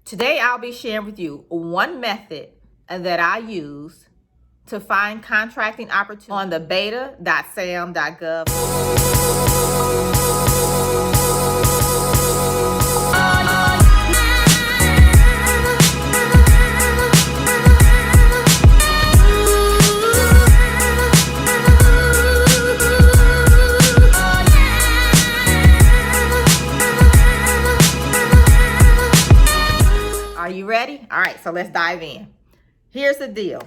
Today, I'll be sharing with you one method that I use to find contracting opportunities on the Beta.Sam.gov. Are you ready? All right, so let's dive in. Here's the deal.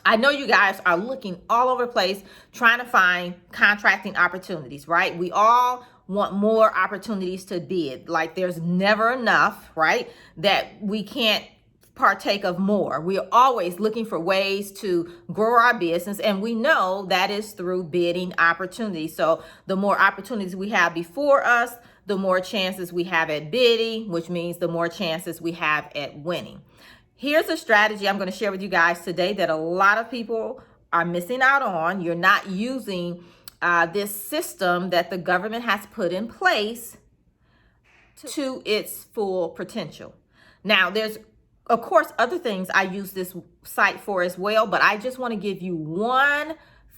I know you guys are looking all over the place trying to find contracting opportunities, right? We all want more opportunities to bid. Like there's never enough, right? That we can't partake of more. We're always looking for ways to grow our business, and we know that is through bidding opportunities. So the more opportunities we have before us, the more chances we have at bidding, which means the more chances we have at winning. Here's a strategy I'm going to share with you guys today that a lot of people are missing out on. You're not using this system that the government has put in place to its full potential. Now, there's, of course, other things I use this site for as well, but I just want to give you one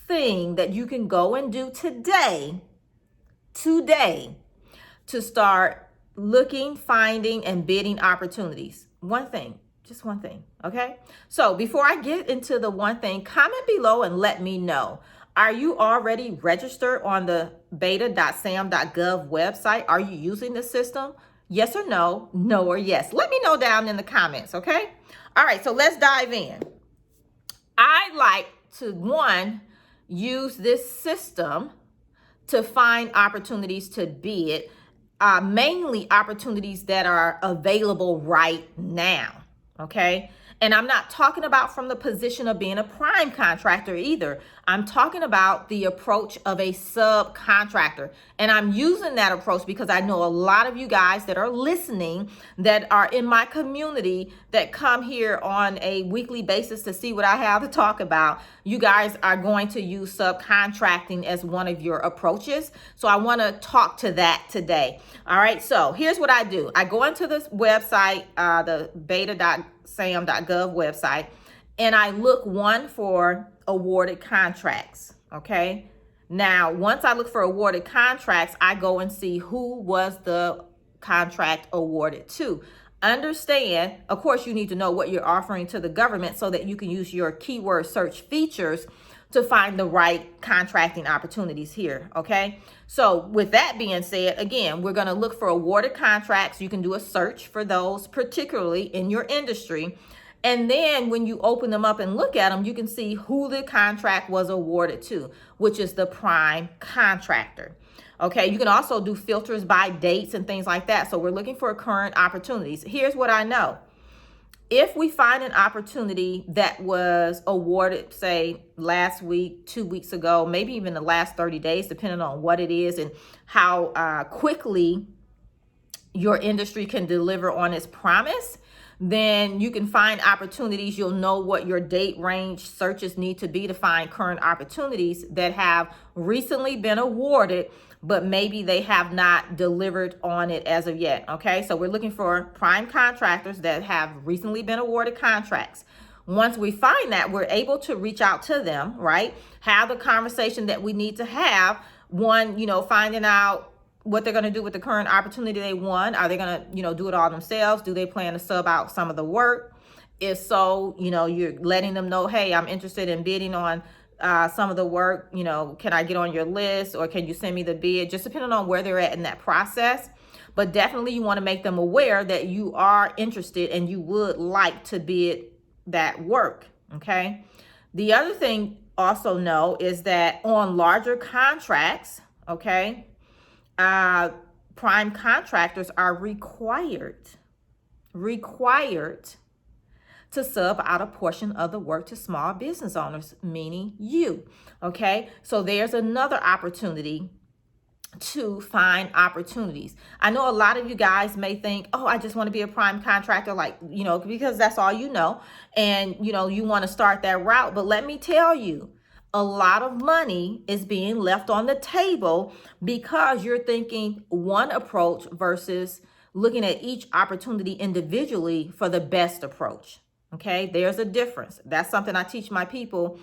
thing that you can go and do today, to start looking, finding, and bidding opportunities. One thing. Just one thing, okay? So before I get into the one thing, comment below and let me know. Are you already registered on the Beta.Sam.gov website? Are you using the system? Yes or no? No or yes? Let me know down in the comments, okay? All right, so let's dive in. I like to, one, use this system to find opportunities to bid, mainly opportunities that are available right now. Okay. And I'm not talking about from the position of being a prime contractor either. I'm talking about the approach of a subcontractor. And I'm using that approach because I know a lot of you guys that are listening that are in my community that come here on a weekly basis to see what I have to talk about. You guys are going to use subcontracting as one of your approaches. So I want to talk to that today. All right. So here's what I do. I go into this website, the Beta.Sam.gov website, and I look for awarded contracts. Okay. Now, once I look for awarded contracts, I go and see who was the contract awarded to. Understand, of course, you need to know what you're offering to the government so that you can use your keyword search features to find the right contracting opportunities here. Okay. So with that being said, again, we're going to look for awarded contracts. You can do a search for those, particularly in your industry. And then when you open them up and look at them, you can see who the contract was awarded to, which is the prime contractor. Okay, you can also do filters by dates and things like that. So we're looking for current opportunities. Here's what I know. If we find an opportunity that was awarded, say, last week, 2 weeks ago, maybe even the last 30 days, depending on what it is and how quickly your industry can deliver on its promise, then you can find opportunities. You'll know what your date range searches need to be to find current opportunities that have recently been awarded, but maybe they have not delivered on it as of yet. Okay, so we're looking for prime contractors that have recently been awarded contracts. Once we find that, we're able to reach out to them, right? Have the conversation that we need to have. One, finding out what they're going to do with the current opportunity they won. Are they going to, do it all themselves? Do they plan to sub out some of the work? If so, you're letting them know, hey, I'm interested in bidding on some of the work. Can I get on your list, or can you send me the bid? Just depending on where they're at in that process. But definitely you want to make them aware that you are interested and you would like to bid that work. Okay. The other thing also know is that on larger contracts, okay, prime contractors are required to sub out a portion of the work to small business owners, meaning you. Okay, so there's another opportunity to find opportunities. I know a lot of you guys may think, oh, I just want to be a prime contractor, because that's all you know, and you want to start that route. But let me tell you, a lot of money is being left on the table because you're thinking one approach versus looking at each opportunity individually for the best approach. Okay, there's a difference. That's something I teach my people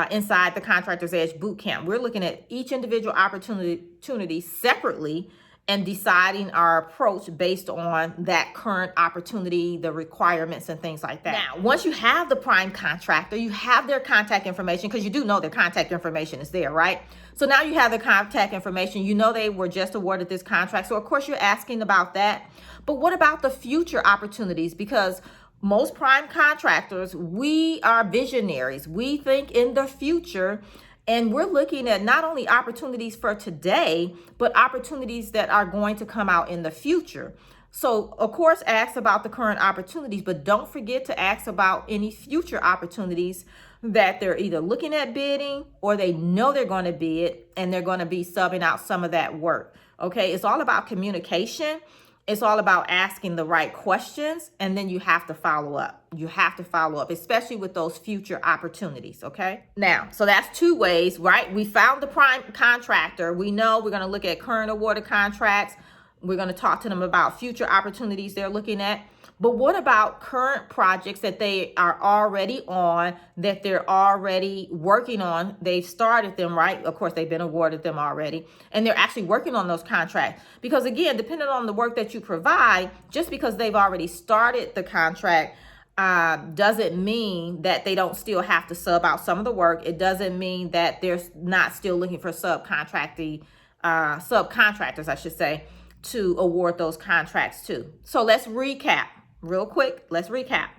inside the Contractors Edge Bootcamp. We're looking at each individual opportunity separately and deciding our approach based on that current opportunity, the requirements and things like that. Now, once you have the prime contractor, you have their contact information, because you do know their contact information is there, right? So now you have the contact information, you know they were just awarded this contract. So of course you're asking about that. But what about the future opportunities? Because most prime contractors, we are visionaries. We think in the future, and we're looking at not only opportunities for today, but opportunities that are going to come out in the future. So, of course, ask about the current opportunities, but don't forget to ask about any future opportunities that they're either looking at bidding or they know they're going to bid and they're going to be subbing out some of that work. Okay, it's all about communication. It's all about asking the right questions, and then you have to follow up. You have to follow up, especially with those future opportunities, okay? Now, so that's two ways, right? We found the prime contractor. We know we're going to look at current awarded contracts. We're going to talk to them about future opportunities they're looking at. But what about current projects that they are already on, that they're already working on? They've started them, right? Of course, they've been awarded them already, and they're actually working on those contracts. Because again, depending on the work that you provide, just because they've already started the contract doesn't mean that they don't still have to sub out some of the work. It doesn't mean that they're not still looking for subcontractors, I should say, to award those contracts to. So let's recap real quick. Let's recap.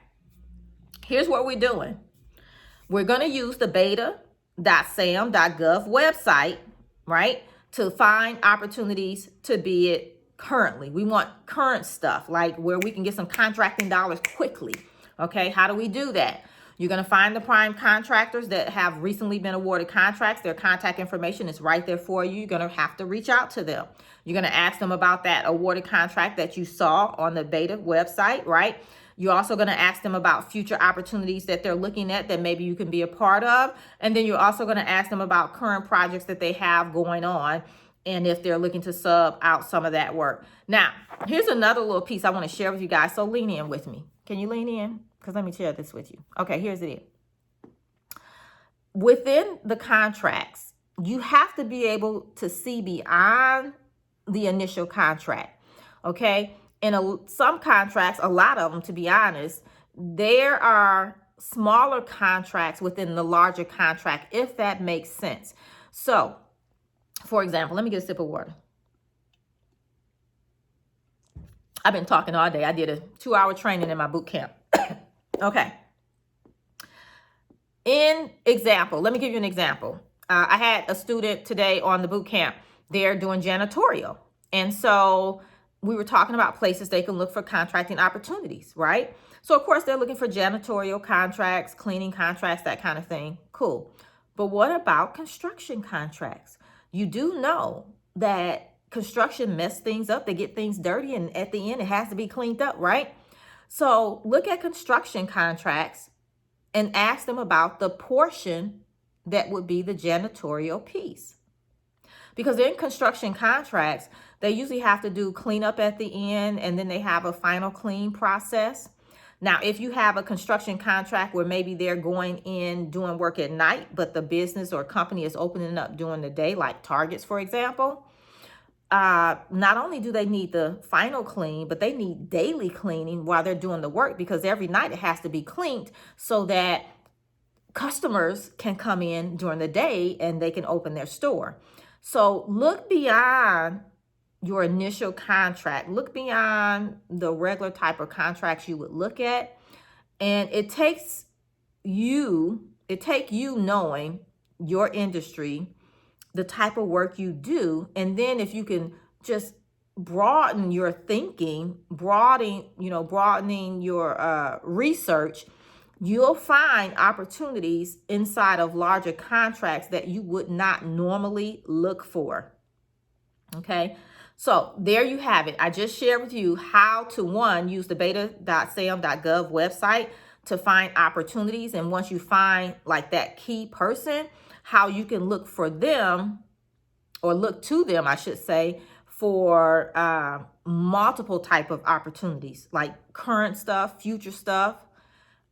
Here's what we're doing. We're going to use the Beta.Sam.gov website, right, to find opportunities to bid currently. We want current stuff, like where we can get some contracting dollars quickly. Okay, how do we do that? You're going to find the prime contractors that have recently been awarded contracts. Their contact information is right there for you. You're going to have to reach out to them. You're going to ask them about that awarded contract that you saw on the Beta website, right? You're also going to ask them about future opportunities that they're looking at that maybe you can be a part of. And then you're also going to ask them about current projects that they have going on, and if they're looking to sub out some of that work. Now, here's another little piece I want to share with you guys. So lean in with me. Can you lean in? Because let me share this with you. Okay, here's it. Within the contracts, you have to be able to see beyond the initial contract. Okay, in some contracts, a lot of them, to be honest, there are smaller contracts within the larger contract, if that makes sense. So, for example, let me get a sip of water. I've been talking all day. I did a 2-hour training in my boot camp. Okay. In example, let me give you an example. I had a student today on the boot camp. They're doing janitorial. And so we were talking about places they can look for contracting opportunities, right? So of course they're looking for janitorial contracts, cleaning contracts, that kind of thing. Cool. But what about construction contracts? You do know that construction mess things up. They get things dirty, and at the end it has to be cleaned up, right? So look at construction contracts and ask them about the portion that would be the janitorial piece. Because in construction contracts, they usually have to do cleanup at the end, and then they have a final clean process. Now, if you have a construction contract where maybe they're going in doing work at night, but the business or company is opening up during the day, like Targets, for example, not only do they need the final clean, but they need daily cleaning while they're doing the work, because every night it has to be cleaned so that customers can come in during the day and they can open their store. So look beyond your initial contract. Look beyond the regular type of contracts you would look at. And it takes you knowing your industry, the type of work you do, and then if you can just broaden your thinking, broadening your research, you'll find opportunities inside of larger contracts that you would not normally look for. Okay, so there you have it. I just shared with you how to, one, use the Beta.Sam.gov website to find opportunities, and once you find like that key person, how you can look for them, or look to them, I should say, for multiple type of opportunities, like current stuff, future stuff,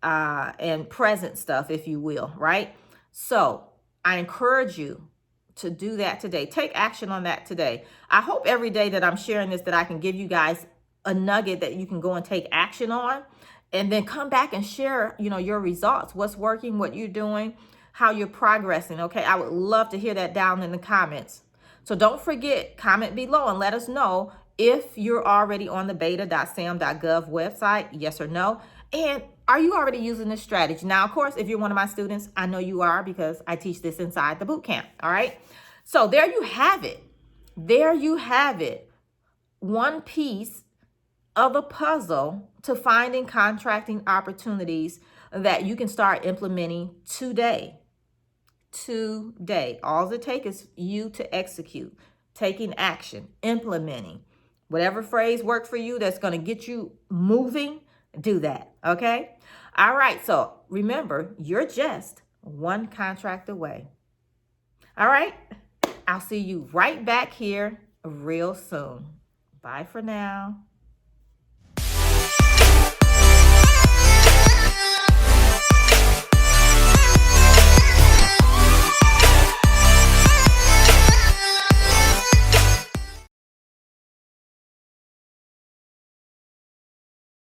and present stuff, if you will, right? So I encourage you to do that today. Take action on that today. I hope every day that I'm sharing this that I can give you guys a nugget that you can go and take action on, and then come back and share, your results, what's working, what you're doing, how you're progressing. Okay, I would love to hear that down in the comments. So don't forget, comment below and let us know if you're already on the Beta.Sam.gov website, yes or no. And are you already using this strategy? Now, of course, if you're one of my students, I know you are because I teach this inside the bootcamp. All right. So there you have it. There you have it. One piece of a puzzle to finding contracting opportunities that you can start implementing today. Today. All it takes is you to execute, taking action, implementing. Whatever phrase worked for you that's going to get you moving, do that. Okay? All right. So remember, you're just one contract away. All right. I'll see you right back here real soon. Bye for now.